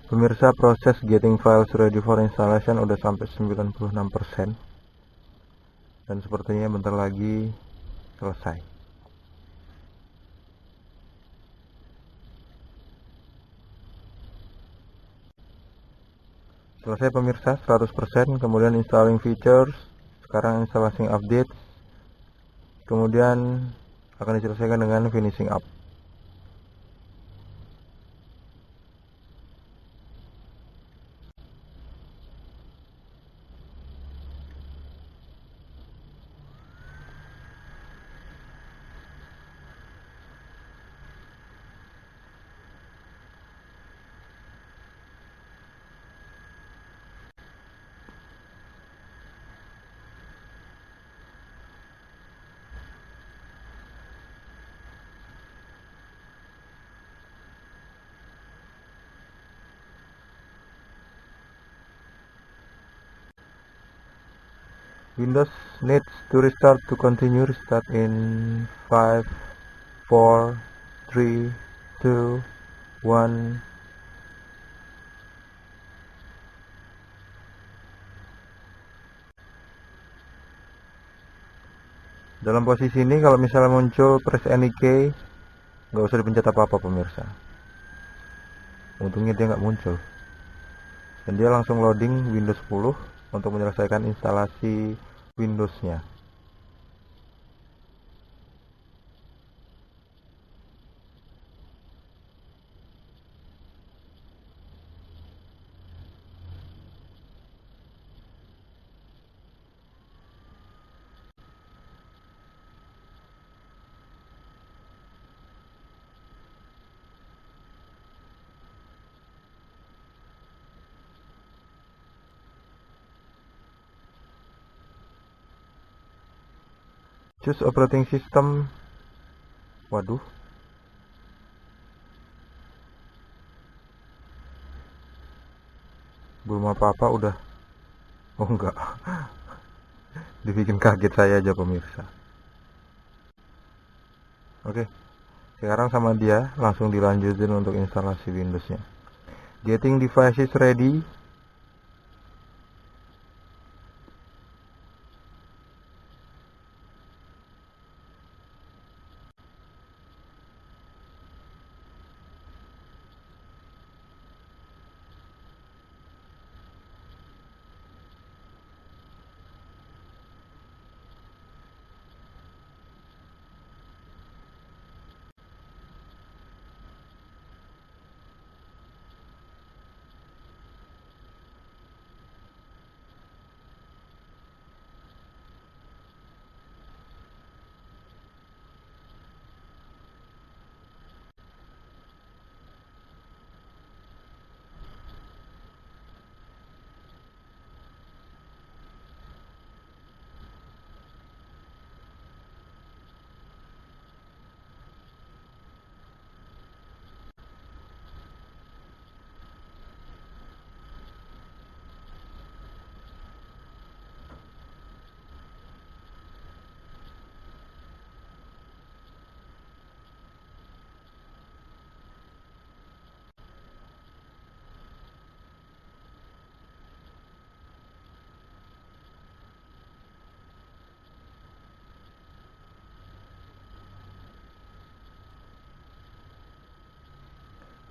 Pemirsa, proses getting files ready for installation udah sampai 96%, dan sepertinya bentar lagi selesai. Selesai pemirsa, 100%. Kemudian installing features, sekarang installing update, kemudian akan diselesaikan dengan finishing up. Windows needs to restart to continue. Restart in 5, 4, 3, 2, 1. Dalam posisi ini kalau misalnya muncul press any key, nggak usah dipencet apa-apa pemirsa. Untungnya dia nggak muncul, dan dia langsung loading Windows 10 untuk menyelesaikan instalasi Windows-nya. Choose operating system. Waduh. Belum apa-apa udah. Oh enggak. Dibikin kaget saya aja pemirsa. Oke. Sekarang sama dia langsung dilanjutin untuk instalasi Windows-nya. Getting devices ready.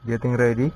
Getting ready.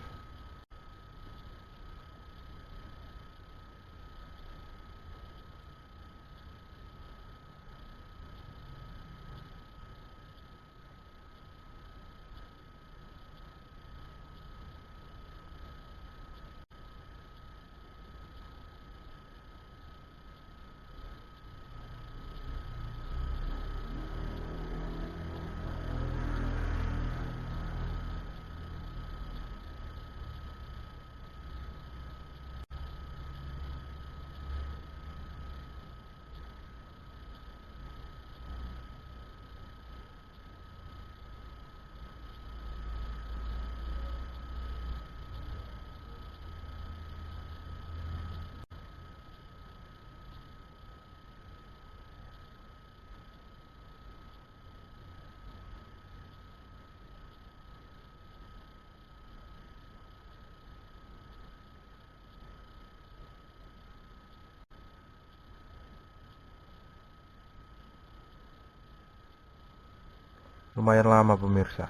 Lumayan lama pemirsa.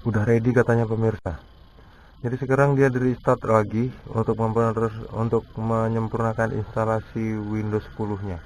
Udah ready katanya pemirsa. Jadi sekarang dia di restart lagi untuk menyempurnakan instalasi Windows 10-nya.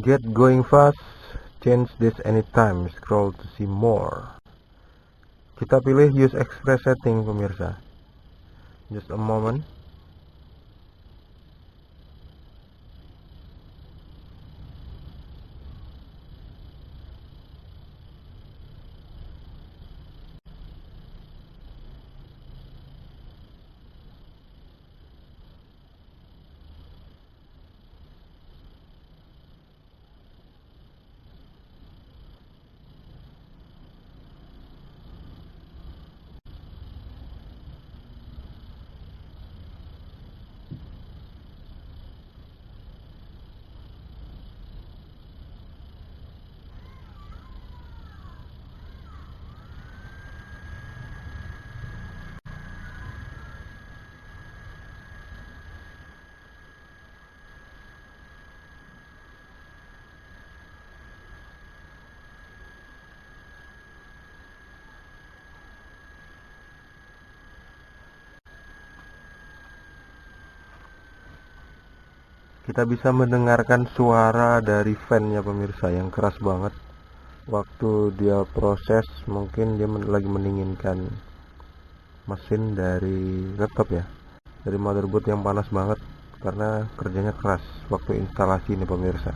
Get going fast, change this anytime, scroll to see more. Kita pilih use express setting pemirsa. Just a moment. Kita bisa mendengarkan suara dari fan-nya pemirsa yang keras banget. Waktu dia proses, mungkin dia lagi mendinginkan mesin dari laptop ya, dari motherboard yang panas banget karena kerjanya keras waktu instalasi ini pemirsa.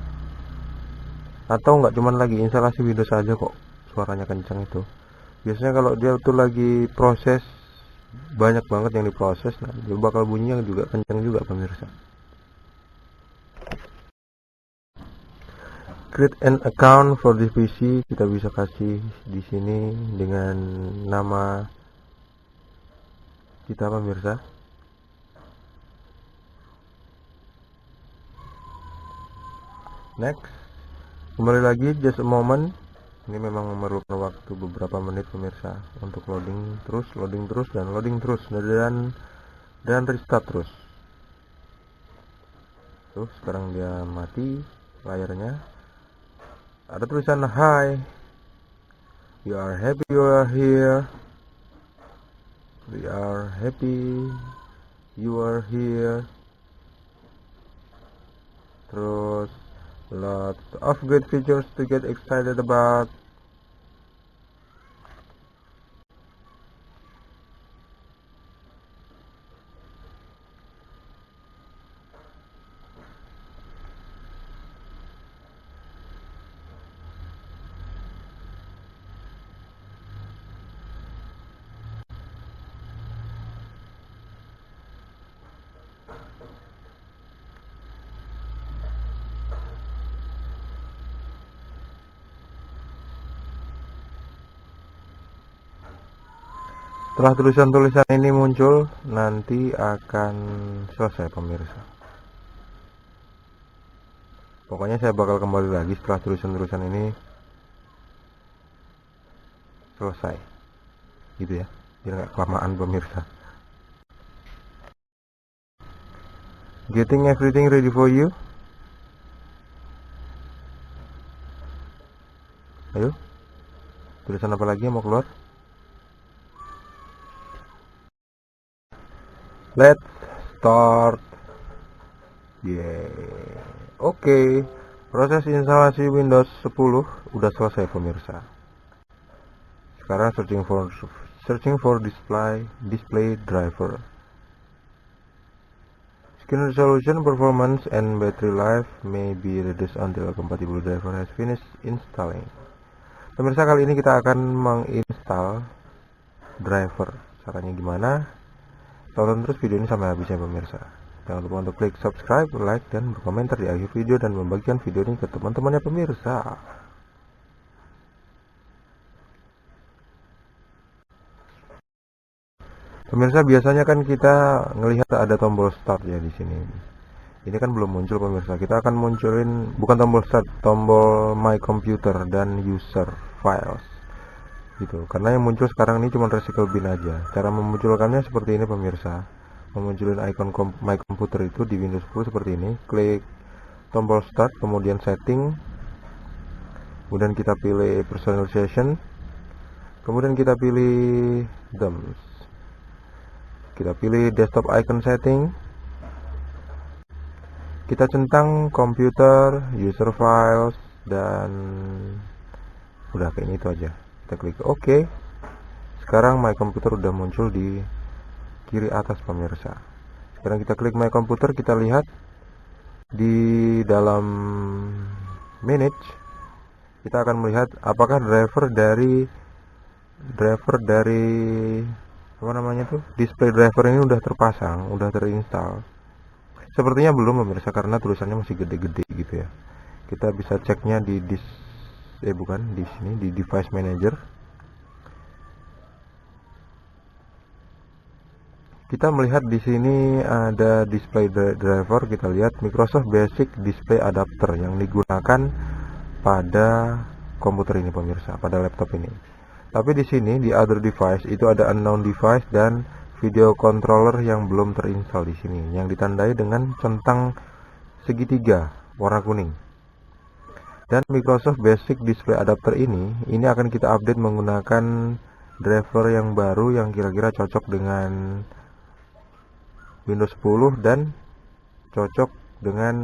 Atau nggak cuman lagi instalasi Windows aja kok suaranya kencang itu. Biasanya kalau dia tuh lagi proses, banyak banget yang diproses, nah dia bakal bunyi yang juga kencang juga pemirsa. Create an account for this PC, kita bisa kasih di sini dengan nama kita pemirsa. Next, kembali lagi, just a moment. Ini memang memerlukan waktu beberapa menit pemirsa untuk loading terus dan restart terus. Tuh, sekarang dia mati layarnya. Ada tulisan hi, we are happy you are here, we are happy you are here. Terus lots of good features to get excited about. Setelah tulisan-tulisan ini muncul, nanti akan selesai pemirsa. Pokoknya saya bakal kembali lagi setelah tulisan-tulisan ini selesai. Gitu ya, biar nggak kelamaan pemirsa. Getting everything ready for you. Ayo, tulisan apa lagi yang mau keluar? Let's start. Oke, proses instalasi Windows 10 udah selesai pemirsa. Sekarang searching for display driver. Screen resolution, performance, and battery life may be reduced until a compatible driver has finished installing. Pemirsa, kali ini kita akan menginstal driver. Caranya gimana? Tonton terus video ini sampai habisnya pemirsa. Jangan lupa untuk klik subscribe, like, dan berkomentar di akhir video dan membagikan video ini ke teman-temannya pemirsa. Pemirsa, biasanya kan kita ngelihat ada tombol start ya di sini. Ini kan belum muncul pemirsa. Kita akan munculin bukan tombol start, tombol my computer dan user files. Gitu. Karena yang muncul sekarang ini cuma recycle bin aja. Cara memunculkannya seperti ini pemirsa. Memunculin icon my computer itu di Windows 10 seperti ini. Klik tombol start, kemudian setting. Kemudian kita pilih personalization. Kemudian kita pilih DOMS. Kita pilih desktop icon setting. Kita centang computer, user files, dan udah kayaknya itu aja. Kita klik OK. Sekarang my computer udah muncul di kiri atas pemirsa. Sekarang kita klik my computer, kita lihat di dalam manage. Kita akan melihat apakah driver dari apa namanya tuh, display driver ini udah terpasang, udah terinstall. Sepertinya belum pemirsa karena tulisannya masih gede-gede gitu ya. Kita bisa ceknya di di sini di device manager. Kita melihat di sini ada display driver. Kita lihat Microsoft Basic Display Adapter yang digunakan pada komputer ini pemirsa, pada laptop ini. Tapi di sini di other device itu ada unknown device dan video controller yang belum terinstall di sini, yang ditandai dengan centang segitiga warna kuning. Dan Microsoft Basic Display Adapter ini akan kita update menggunakan driver yang baru yang kira-kira cocok dengan Windows 10 dan cocok dengan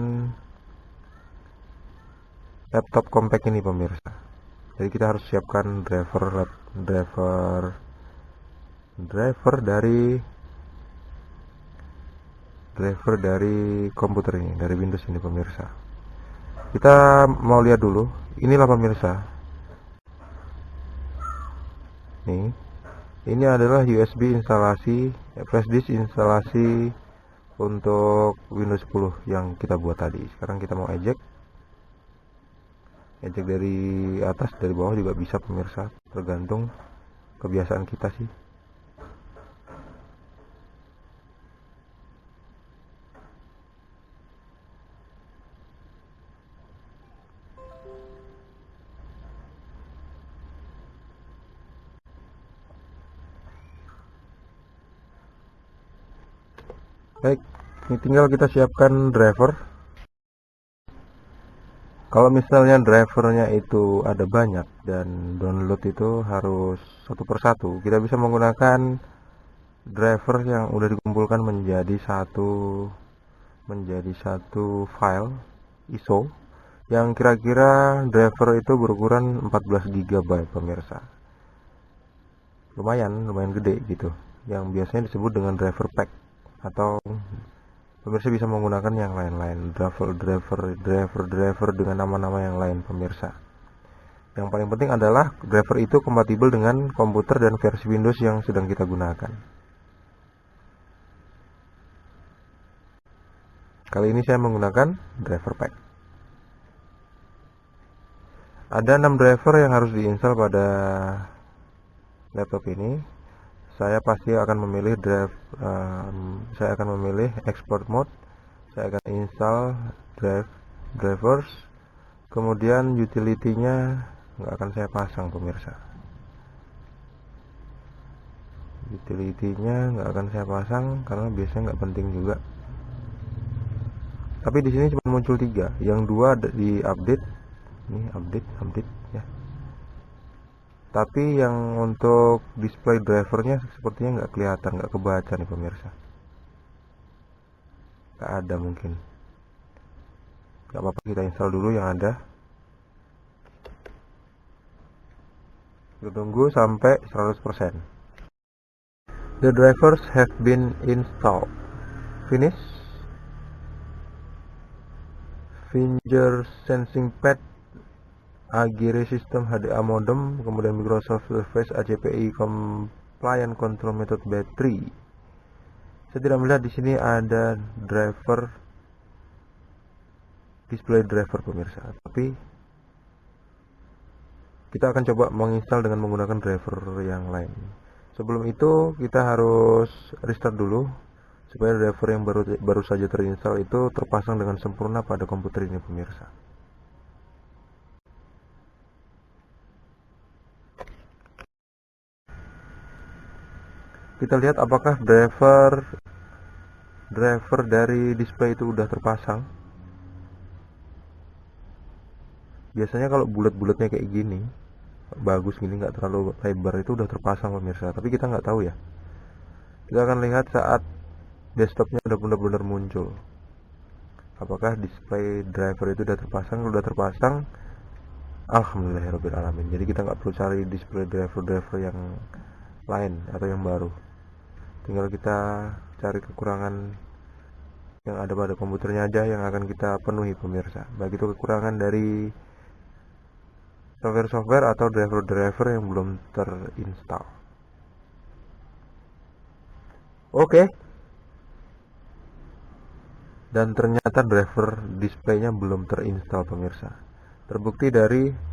laptop compact ini pemirsa. Jadi kita harus siapkan driver dari komputer ini, dari Windows ini pemirsa. Kita mau lihat dulu. Inilah pemirsa. Ini adalah USB instalasi, flash disk instalasi untuk Windows 10 yang kita buat tadi. Sekarang kita mau eject dari atas, dari bawah juga bisa pemirsa, tergantung kebiasaan kita sih. Baik, ini tinggal kita siapkan driver. Kalau misalnya drivernya itu ada banyak dan download itu harus satu persatu, kita bisa menggunakan driver yang udah dikumpulkan menjadi satu file ISO yang kira-kira driver itu berukuran 14 GB pemirsa. Lumayan gede gitu, yang biasanya disebut dengan driver pack, atau pemirsa bisa menggunakan yang lain-lain, driver dengan nama-nama yang lain pemirsa. Yang paling penting adalah driver itu kompatibel dengan komputer dan versi Windows yang sedang kita gunakan. Kali ini saya menggunakan driver pack. Ada 6 driver yang harus diinstal pada laptop ini. Saya pasti akan memilih export mode. Saya akan install drivers. Kemudian utility-nya nggak akan saya pasang pemirsa. Utility-nya nggak akan saya pasang karena biasanya nggak penting juga. Tapi di sini cuma muncul 3, yang 2 di update. Ini update ya. Tapi yang untuk display drivernya sepertinya nggak kelihatan, nggak kebaca nih pemirsa. Nggak ada mungkin. Nggak apa-apa, kita install dulu yang ada. Kita tunggu sampai 100%. The drivers have been installed. Finish. Finger Sensing Pad, Agire System HDA Modem, kemudian Microsoft Surface ACPI Compliant Control Method Battery. Saya tidak melihat di sini ada driver, display driver pemirsa, tapi kita akan coba menginstal dengan menggunakan driver yang lain. Sebelum itu kita harus restart dulu supaya driver yang baru saja terinstall itu terpasang dengan sempurna pada komputer ini pemirsa. Kita lihat apakah driver dari display itu udah terpasang. Biasanya kalau bulat-bulatnya kayak gini, bagus gini, nggak terlalu lebar, itu udah terpasang pemirsa. Tapi kita nggak tahu ya. Kita akan lihat saat desktopnya udah benar-benar muncul. Apakah display driver itu udah terpasang? Udah terpasang, alhamdulillahirobbilalamin. Jadi kita nggak perlu cari display driver yang lain atau yang baru. Tinggal kita cari kekurangan yang ada pada komputernya aja yang akan kita penuhi pemirsa. Baik itu kekurangan dari software atau driver yang belum terinstall. Oke. Dan ternyata driver displaynya belum terinstall pemirsa. Terbukti dari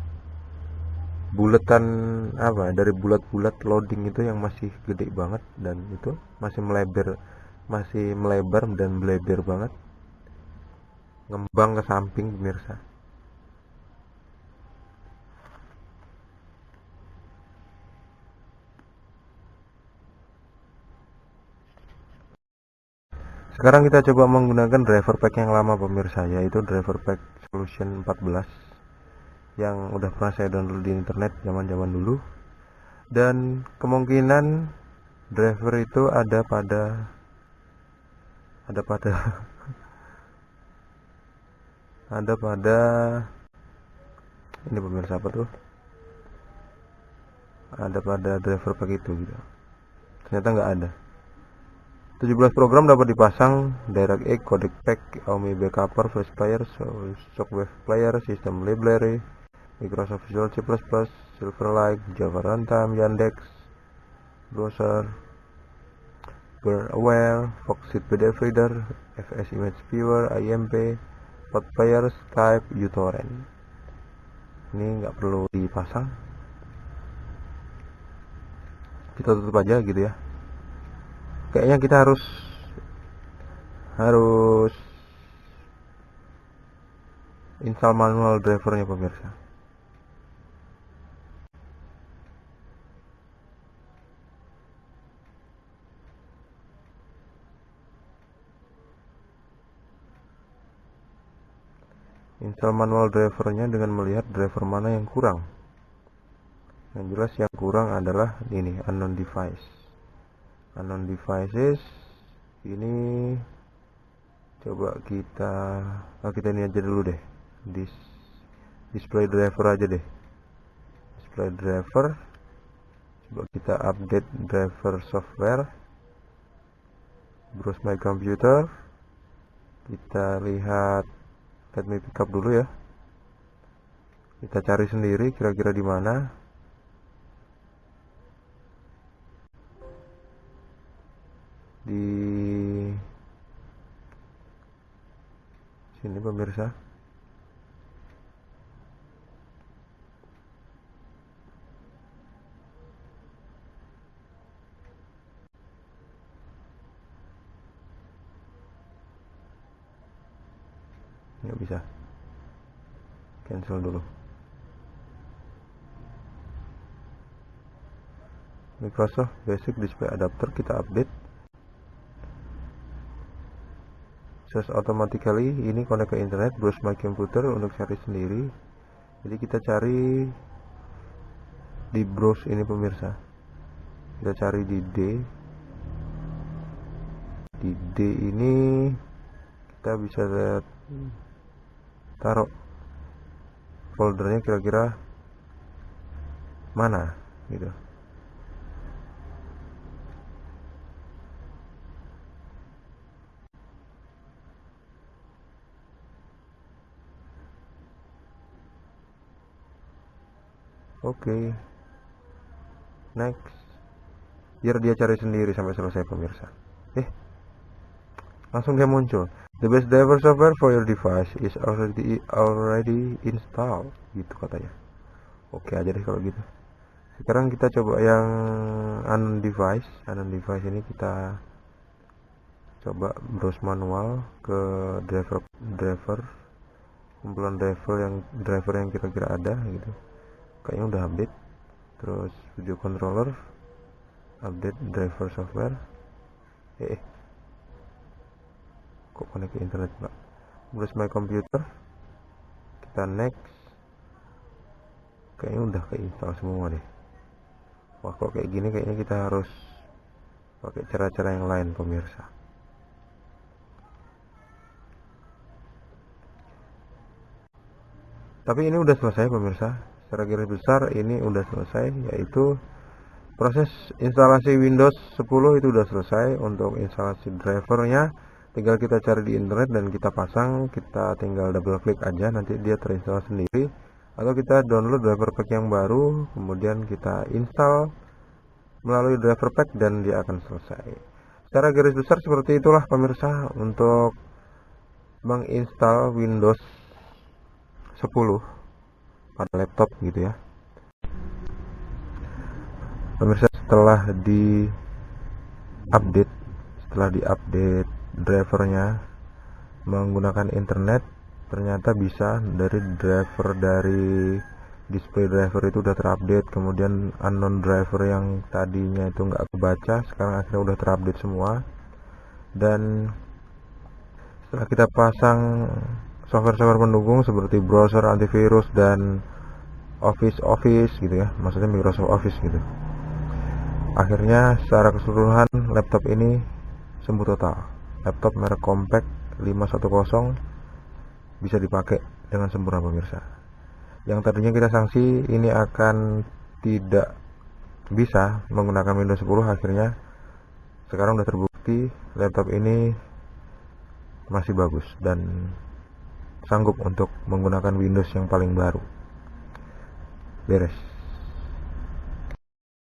dari bulat-bulat loading itu yang masih gede banget, dan itu masih melebar dan melebar banget, ngembang ke samping pemirsa. Sekarang kita coba menggunakan driver pack yang lama pemirsa, yaitu driver pack Solution 14 yang udah pernah saya download di internet zaman-zaman dulu. Dan kemungkinan driver itu ada pada ini pemirsa, apa tuh, ada pada driver pack itu gitu. Ternyata nggak ada. 17 program dapat dipasang: DirectX, Codec Pack, AUMI Backuper, Flash Player, Shockwave Player, System Library, Microsoft Visual C++, Silverlight, Java Runtime, Yandex Browser, BurAware, Foxit PDF Reader, FS Image Viewer, IMP, Pod Player, Skype, uTorrent. Ini nggak perlu dipasang, kita tutup aja gitu ya. Kayaknya kita harus install manual drivernya pemirsa. Install manual drivernya dengan melihat driver mana yang kurang. Yang jelas yang kurang adalah ini, unknown devices. Ini coba kita ini aja dulu deh, display driver aja deh. Display driver, coba kita update driver software, browse my computer, kita lihat, let me pick up dulu ya, kita cari sendiri kira-kira di mana. Di sini pemirsa. Nggak bisa, cancel dulu. Microsoft Basic Display Adapter kita update. Search automatically, ini connect ke internet, browse my computer untuk cari sendiri. Jadi kita cari di browse ini pemirsa, kita cari di D ini, kita bisa lihat, taruh foldernya kira-kira mana gitu. Oke. Next. Biar dia cari sendiri sampai selesai pemirsa. Langsung dia muncul. The best driver software for your device is already installed, gitu katanya. Oke aja deh kalau gitu. Sekarang kita coba yang unknown device ini kita coba browse manual ke driver kumpulan driver yang kira-kira ada gitu. Kayaknya udah update. Terus video controller update driver software. Kok connect ke internet enggak? Browse my computer. Kita next. Kayaknya udah keinstall semua deh. Wah, kok kayak gini kayaknya kita harus pakai cara-cara yang lain pemirsa. Tapi ini udah selesai pemirsa. Secara garis besar ini udah selesai, yaitu proses instalasi Windows 10 itu udah selesai. Untuk instalasi drivernya tinggal kita cari di internet dan kita pasang, kita tinggal double klik aja, nanti dia terinstall sendiri. Atau kita download driver pack yang baru, kemudian kita install melalui driver pack dan dia akan selesai. Secara garis besar seperti itulah pemirsa untuk menginstal Windows 10 pada laptop gitu ya. Pemirsa, setelah diupdate drivernya menggunakan internet, ternyata bisa dari display driver itu udah terupdate, kemudian unknown driver yang tadinya itu nggak kebaca sekarang akhirnya udah terupdate semua. Dan setelah kita pasang software pendukung seperti browser, antivirus, dan Office gitu ya, maksudnya Microsoft Office gitu, akhirnya secara keseluruhan laptop ini sembuh total. Laptop merek Compaq 510 bisa dipakai dengan sempurna pemirsa. Yang tadinya kita sanksi ini akan tidak bisa menggunakan Windows 10, akhirnya sekarang udah terbukti laptop ini masih bagus dan sanggup untuk menggunakan Windows yang paling baru. Beres.